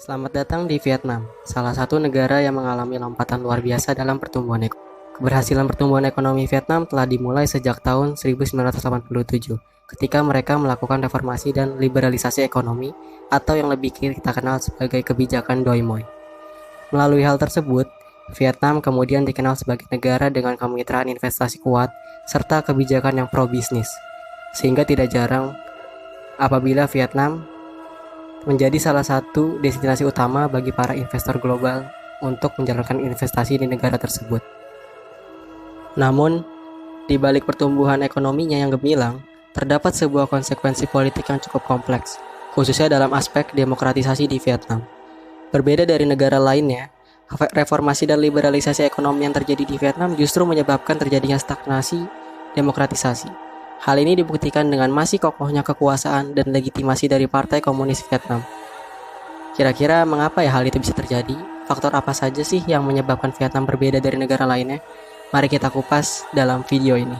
Selamat datang di Vietnam, salah satu negara yang mengalami lompatan luar biasa dalam pertumbuhan ekonomi. Keberhasilan pertumbuhan ekonomi Vietnam telah dimulai sejak tahun 1987, ketika mereka melakukan reformasi dan liberalisasi ekonomi, atau yang lebih kita kenal sebagai kebijakan Doi Moi. Melalui hal tersebut, Vietnam kemudian dikenal sebagai negara dengan kemitraan investasi kuat, serta kebijakan yang pro-bisnis. Sehingga tidak jarang apabila Vietnam menjadi salah satu destinasi utama bagi para investor global untuk menjalankan investasi di negara tersebut. Namun, di balik pertumbuhan ekonominya yang gemilang, terdapat sebuah konsekuensi politik yang cukup kompleks, khususnya dalam aspek demokratisasi di Vietnam. Berbeda dari negara lainnya, reformasi dan liberalisasi ekonomi yang terjadi di Vietnam justru menyebabkan terjadinya stagnasi demokratisasi. Hal ini dibuktikan dengan masih kokohnya kekuasaan dan legitimasi dari Partai Komunis Vietnam. Kira-kira mengapa ya hal itu bisa terjadi? Faktor apa saja sih yang menyebabkan Vietnam berbeda dari negara lainnya? Mari kita kupas dalam video ini.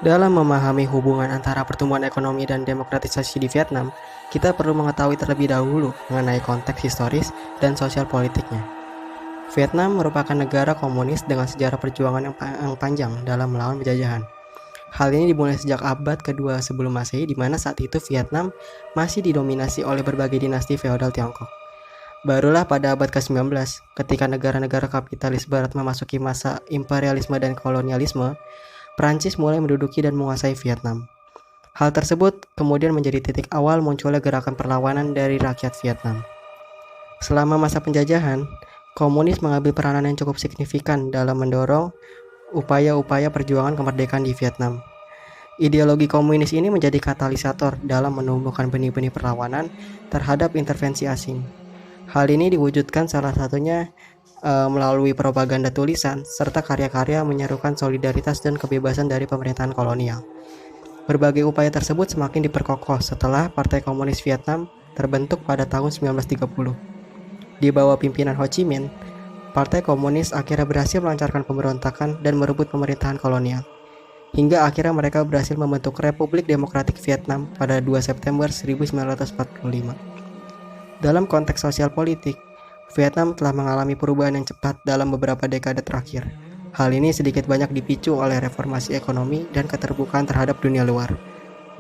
Dalam memahami hubungan antara pertumbuhan ekonomi dan demokratisasi di Vietnam, kita perlu mengetahui terlebih dahulu mengenai konteks historis dan sosial politiknya. Vietnam merupakan negara komunis dengan sejarah perjuangan yang panjang dalam melawan penjajahan. Hal ini dimulai sejak abad kedua sebelum Masehi, di mana saat itu Vietnam masih didominasi oleh berbagai dinasti feodal Tiongkok. Barulah pada abad ke-19, ketika negara-negara kapitalis barat memasuki masa imperialisme dan kolonialisme, Prancis mulai menduduki dan menguasai Vietnam. Hal tersebut kemudian menjadi titik awal munculnya gerakan perlawanan dari rakyat Vietnam. Selama masa penjajahan, komunis mengambil peranan yang cukup signifikan dalam mendorong upaya-upaya perjuangan kemerdekaan di Vietnam. Ideologi komunis ini menjadi katalisator dalam menumbuhkan benih-benih perlawanan terhadap intervensi asing. Hal ini diwujudkan salah satunya melalui propaganda tulisan serta karya-karya menyerukan solidaritas dan kebebasan dari pemerintahan kolonial. Berbagai upaya tersebut semakin diperkokoh setelah Partai Komunis Vietnam terbentuk pada tahun 1930. Di bawah pimpinan Ho Chi Minh, Partai Komunis akhirnya berhasil melancarkan pemberontakan dan merebut pemerintahan kolonial. Hingga akhirnya mereka berhasil membentuk Republik Demokratik Vietnam pada 2 September 1945. Dalam konteks sosial politik, Vietnam telah mengalami perubahan yang cepat dalam beberapa dekade terakhir. Hal ini sedikit banyak dipicu oleh reformasi ekonomi dan keterbukaan terhadap dunia luar.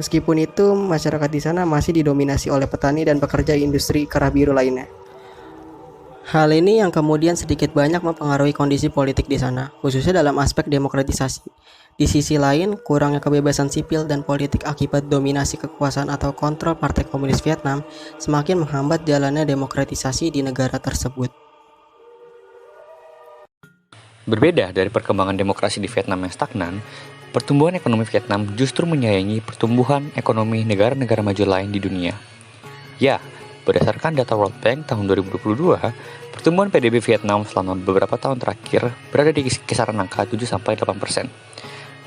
Meskipun itu, masyarakat di sana masih didominasi oleh petani dan pekerja industri kerah biru lainnya. Hal ini yang kemudian sedikit banyak mempengaruhi kondisi politik di sana, khususnya dalam aspek demokratisasi. Di sisi lain, kurangnya kebebasan sipil dan politik akibat dominasi kekuasaan atau kontrol Partai Komunis Vietnam semakin menghambat jalannya demokratisasi di negara tersebut. Berbeda dari perkembangan demokrasi di Vietnam yang stagnan, pertumbuhan ekonomi Vietnam justru menyaingi pertumbuhan ekonomi negara-negara maju lain di dunia. Ya, berdasarkan data World Bank tahun 2022, pertumbuhan PDB Vietnam selama beberapa tahun terakhir berada di kisaran angka 7-8%.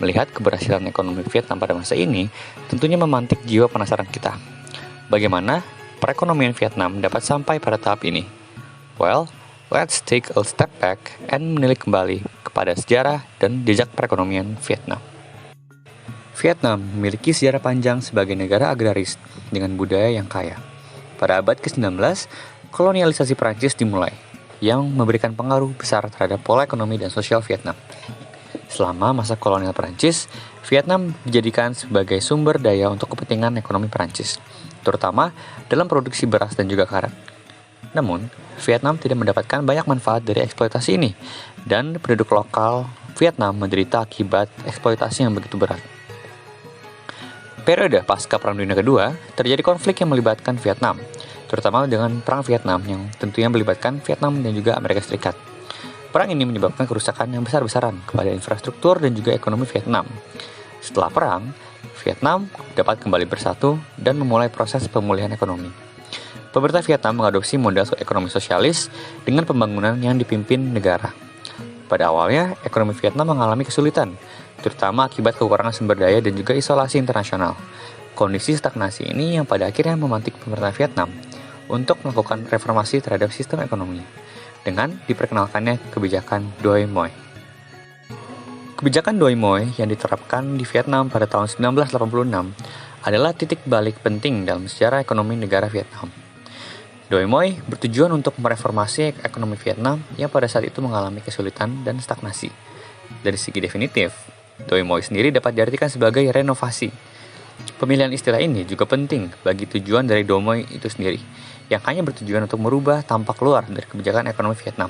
Melihat keberhasilan ekonomi Vietnam pada masa ini, tentunya memantik jiwa penasaran kita. Bagaimana perekonomian Vietnam dapat sampai pada tahap ini? Well, let's take a step back and menilik kembali kepada sejarah dan jejak perekonomian Vietnam. Vietnam memiliki sejarah panjang sebagai negara agraris dengan budaya yang kaya. Pada abad ke-19, kolonialisasi Prancis dimulai, yang memberikan pengaruh besar terhadap pola ekonomi dan sosial Vietnam. Selama masa kolonial Prancis, Vietnam dijadikan sebagai sumber daya untuk kepentingan ekonomi Prancis, terutama dalam produksi beras dan juga karet. Namun, Vietnam tidak mendapatkan banyak manfaat dari eksploitasi ini, dan penduduk lokal Vietnam menderita akibat eksploitasi yang begitu berat. Periode pasca Perang Dunia Kedua, terjadi konflik yang melibatkan Vietnam, terutama dengan Perang Vietnam yang tentunya melibatkan Vietnam dan juga Amerika Serikat. Perang ini menyebabkan kerusakan yang besar-besaran kepada infrastruktur dan juga ekonomi Vietnam. Setelah perang, Vietnam dapat kembali bersatu dan memulai proses pemulihan ekonomi. Pemerintah Vietnam mengadopsi model ekonomi sosialis dengan pembangunan yang dipimpin negara. Pada awalnya, ekonomi Vietnam mengalami kesulitan, terutama akibat kekurangan sumber daya dan juga isolasi internasional. Kondisi stagnasi ini yang pada akhirnya memantik pemerintah Vietnam untuk melakukan reformasi terhadap sistem ekonomi dengan diperkenalkannya kebijakan Doi Moi. Kebijakan Doi Moi yang diterapkan di Vietnam pada tahun 1986 adalah titik balik penting dalam sejarah ekonomi negara Vietnam. Doi Moi bertujuan untuk mereformasi ekonomi Vietnam yang pada saat itu mengalami kesulitan dan stagnasi. Dari segi definitif, Doi Moi sendiri dapat diartikan sebagai renovasi. Pemilihan istilah ini juga penting bagi tujuan dari Doi Moi itu sendiri, yang hanya bertujuan untuk merubah tampak luar dari kebijakan ekonomi Vietnam.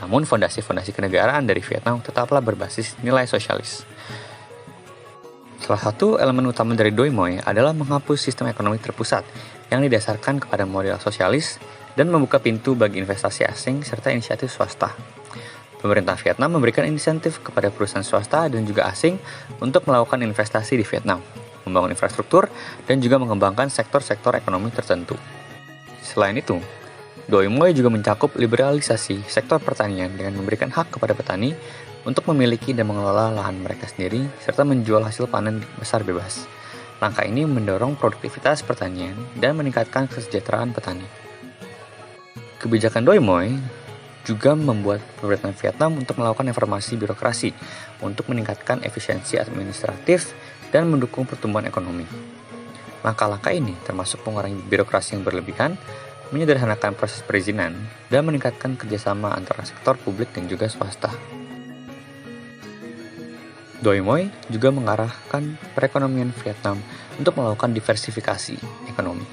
Namun fondasi-fondasi kenegaraan dari Vietnam tetaplah berbasis nilai sosialis. Salah satu elemen utama dari Doi Moi adalah menghapus sistem ekonomi terpusat yang didasarkan kepada model sosialis dan membuka pintu bagi investasi asing serta inisiatif swasta. Pemerintah Vietnam memberikan insentif kepada perusahaan swasta dan juga asing untuk melakukan investasi di Vietnam, membangun infrastruktur, dan juga mengembangkan sektor-sektor ekonomi tertentu. Selain itu, Doi Moi juga mencakup liberalisasi sektor pertanian dengan memberikan hak kepada petani untuk memiliki dan mengelola lahan mereka sendiri serta menjual hasil panen besar bebas. Langkah ini mendorong produktivitas pertanian dan meningkatkan kesejahteraan petani. Kebijakan Doi Moi juga membuat pemerintah Vietnam untuk melakukan reformasi birokrasi untuk meningkatkan efisiensi administratif dan mendukung pertumbuhan ekonomi. Langkah-langkah ini termasuk mengurangi birokrasi yang berlebihan, menyederhanakan proses perizinan, dan meningkatkan kerjasama antara sektor publik dan juga swasta. Doi Moi juga mengarahkan perekonomian Vietnam untuk melakukan diversifikasi ekonomi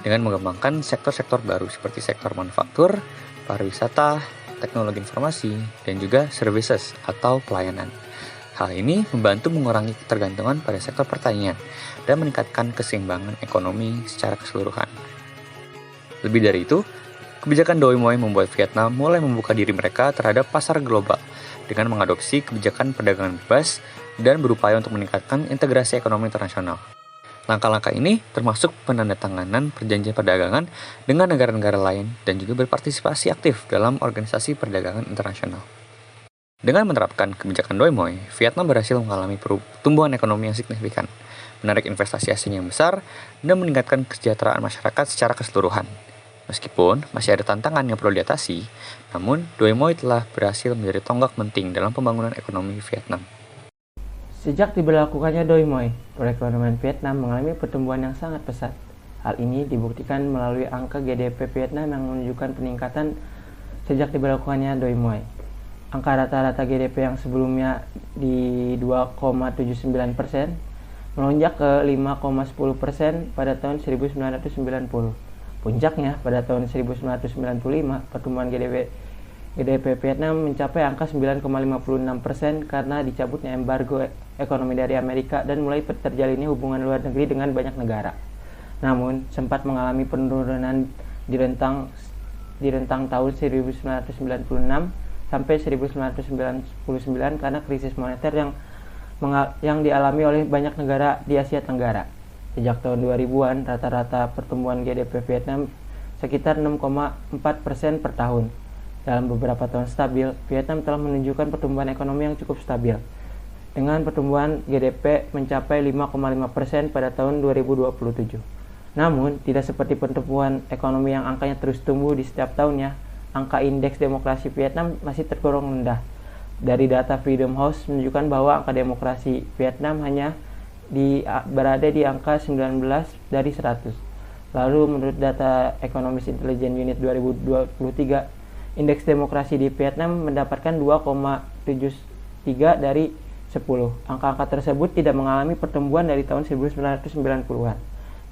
dengan mengembangkan sektor-sektor baru seperti sektor manufaktur, pariwisata, teknologi informasi, dan juga services atau pelayanan. Hal ini membantu mengurangi ketergantungan pada sektor pertanian dan meningkatkan keseimbangan ekonomi secara keseluruhan. Lebih dari itu, kebijakan Doi Moi membuat Vietnam mulai membuka diri mereka terhadap pasar global dengan mengadopsi kebijakan perdagangan bebas dan berupaya untuk meningkatkan integrasi ekonomi internasional. Langkah-langkah ini termasuk penandatanganan perjanjian perdagangan dengan negara-negara lain dan juga berpartisipasi aktif dalam organisasi perdagangan internasional. Dengan menerapkan kebijakan Doi Moi, Vietnam berhasil mengalami pertumbuhan ekonomi yang signifikan, menarik investasi asing yang besar, dan meningkatkan kesejahteraan masyarakat secara keseluruhan. Meskipun masih ada tantangan yang perlu diatasi, namun Doi Moi telah berhasil menjadi tonggak penting dalam pembangunan ekonomi Vietnam. Sejak diberlakukannya Doi Moi, perekonomian Vietnam mengalami pertumbuhan yang sangat pesat. Hal ini dibuktikan melalui angka GDP Vietnam yang menunjukkan peningkatan sejak diberlakukannya Doi Moi. Angka rata-rata GDP yang sebelumnya di 2,79% melonjak ke 5,10% pada tahun 1990. Puncaknya, pada tahun 1995, pertumbuhan GDP Vietnam mencapai angka 9,56% karena dicabutnya embargo ekonomi dari Amerika dan mulai terjalinnya hubungan luar negeri dengan banyak negara. Namun, sempat mengalami penurunan di rentang tahun 1996 sampai 1999 karena krisis moneter yang dialami oleh banyak negara di Asia Tenggara. Sejak tahun 2000-an, rata-rata pertumbuhan GDP Vietnam sekitar 6,4% per tahun. Dalam beberapa tahun stabil, Vietnam telah menunjukkan pertumbuhan ekonomi yang cukup stabil, dengan pertumbuhan GDP mencapai 5,5% pada tahun 2027. Namun, tidak seperti pertumbuhan ekonomi yang angkanya terus tumbuh di setiap tahunnya, angka indeks demokrasi Vietnam masih tergolong rendah. Dari data Freedom House menunjukkan bahwa angka demokrasi Vietnam hanya berada di angka 19 dari 100. Lalu menurut data Economist Intelligence Unit 2023, indeks demokrasi di Vietnam mendapatkan 2,73 dari 10. Angka-angka tersebut tidak mengalami pertumbuhan dari tahun 1990-an.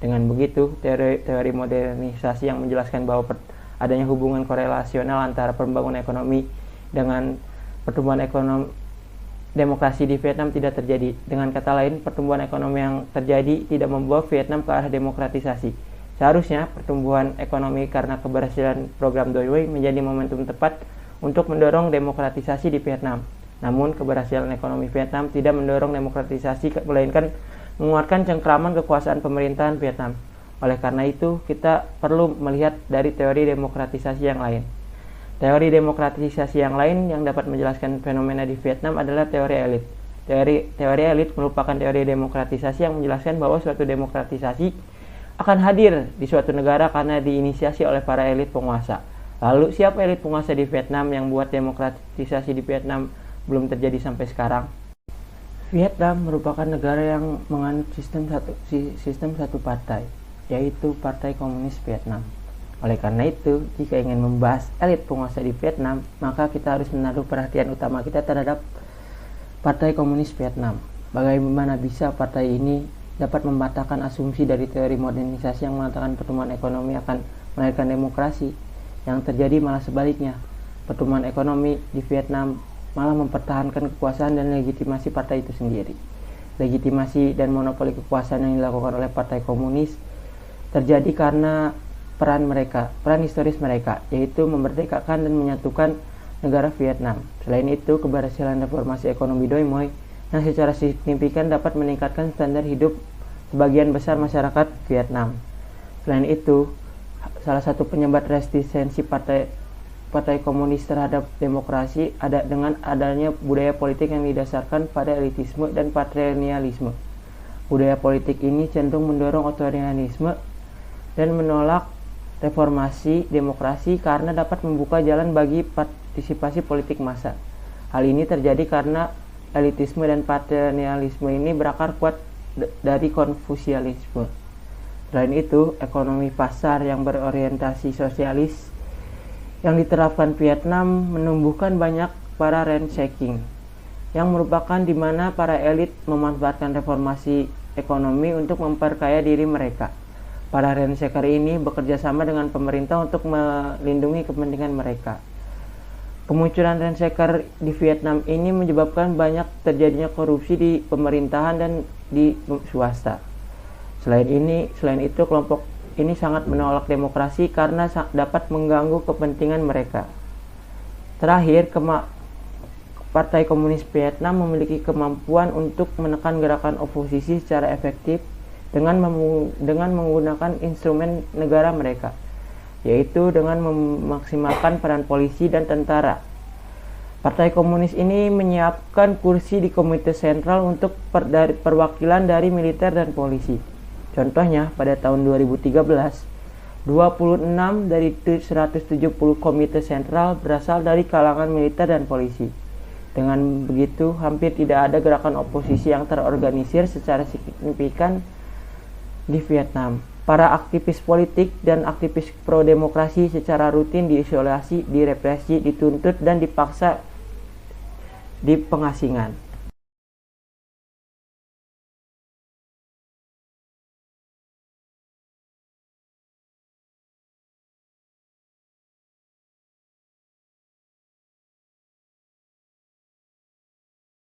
Dengan begitu, teori modernisasi yang menjelaskan bahwa adanya hubungan korelasional antara pembangunan ekonomi dengan pertumbuhan ekonomi demokrasi di Vietnam tidak terjadi. Dengan kata lain, pertumbuhan ekonomi yang terjadi tidak membawa Vietnam ke arah demokratisasi. Seharusnya, pertumbuhan ekonomi karena keberhasilan program Doi Moi menjadi momentum tepat untuk mendorong demokratisasi di Vietnam. Namun, keberhasilan ekonomi Vietnam tidak mendorong demokratisasi, melainkan menguatkan cengkraman kekuasaan pemerintahan Vietnam. Oleh karena itu, kita perlu melihat dari teori demokratisasi yang lain. Teori demokratisasi yang lain yang dapat menjelaskan fenomena di Vietnam adalah teori elit. Teori elit merupakan teori demokratisasi yang menjelaskan bahwa suatu demokratisasi akan hadir di suatu negara karena diinisiasi oleh para elit penguasa. Lalu, siapa elit penguasa di Vietnam yang buat demokratisasi di Vietnam belum terjadi sampai sekarang? Vietnam merupakan negara yang menganut sistem satu partai, yaitu Partai Komunis Vietnam. Oleh karena itu, jika ingin membahas elit penguasa di Vietnam, maka kita harus menaruh perhatian utama kita terhadap Partai Komunis Vietnam. Bagaimana bisa partai ini dapat mematahkan asumsi dari teori modernisasi yang mengatakan pertumbuhan ekonomi akan melahirkan demokrasi? Yang terjadi malah sebaliknya. Pertumbuhan ekonomi di Vietnam malah mempertahankan kekuasaan dan legitimasi partai itu sendiri. Legitimasi dan monopoli kekuasaan yang dilakukan oleh Partai Komunis terjadi karena peran historis mereka, yaitu memerdekakan dan menyatukan negara Vietnam. Selain itu, keberhasilan reformasi ekonomi Doi Moi yang secara signifikan dapat meningkatkan standar hidup sebagian besar masyarakat Vietnam. Selain itu, salah satu penyebab resistensi Partai Komunis terhadap demokrasi ada dengan adanya budaya politik yang didasarkan pada elitisme dan patriarkalisme. Budaya politik ini cenderung mendorong otoritarianisme dan menolak reformasi demokrasi karena dapat membuka jalan bagi partisipasi politik massa. Hal ini terjadi karena elitisme dan patriarkalisme ini berakar kuat dari Konfusianisme. Selain itu, ekonomi pasar yang berorientasi sosialis yang diterapkan Vietnam menumbuhkan banyak para rent-seeking, yang merupakan di mana para elit memanfaatkan reformasi ekonomi untuk memperkaya diri mereka. Para rent-seeker ini bekerja sama dengan pemerintah untuk melindungi kepentingan mereka. Kemunculan rent-seeker di Vietnam ini menyebabkan banyak terjadinya korupsi di pemerintahan dan di swasta. Selain itu, kelompok ini sangat menolak demokrasi karena dapat mengganggu kepentingan mereka. Terakhir, Partai Komunis Vietnam memiliki kemampuan untuk menekan gerakan oposisi secara efektif dengan menggunakan instrumen negara mereka, yaitu dengan memaksimalkan peran polisi dan tentara. Partai Komunis ini menyiapkan kursi di Komite Sentral untuk perwakilan dari militer dan polisi. Contohnya, pada tahun 2013, 26 dari 170 komite sentral berasal dari kalangan militer dan polisi. Dengan begitu, hampir tidak ada gerakan oposisi yang terorganisir secara signifikan di Vietnam. Para aktivis politik dan aktivis pro-demokrasi secara rutin diisolasi, direpresi, dituntut, dan dipaksa di pengasingan.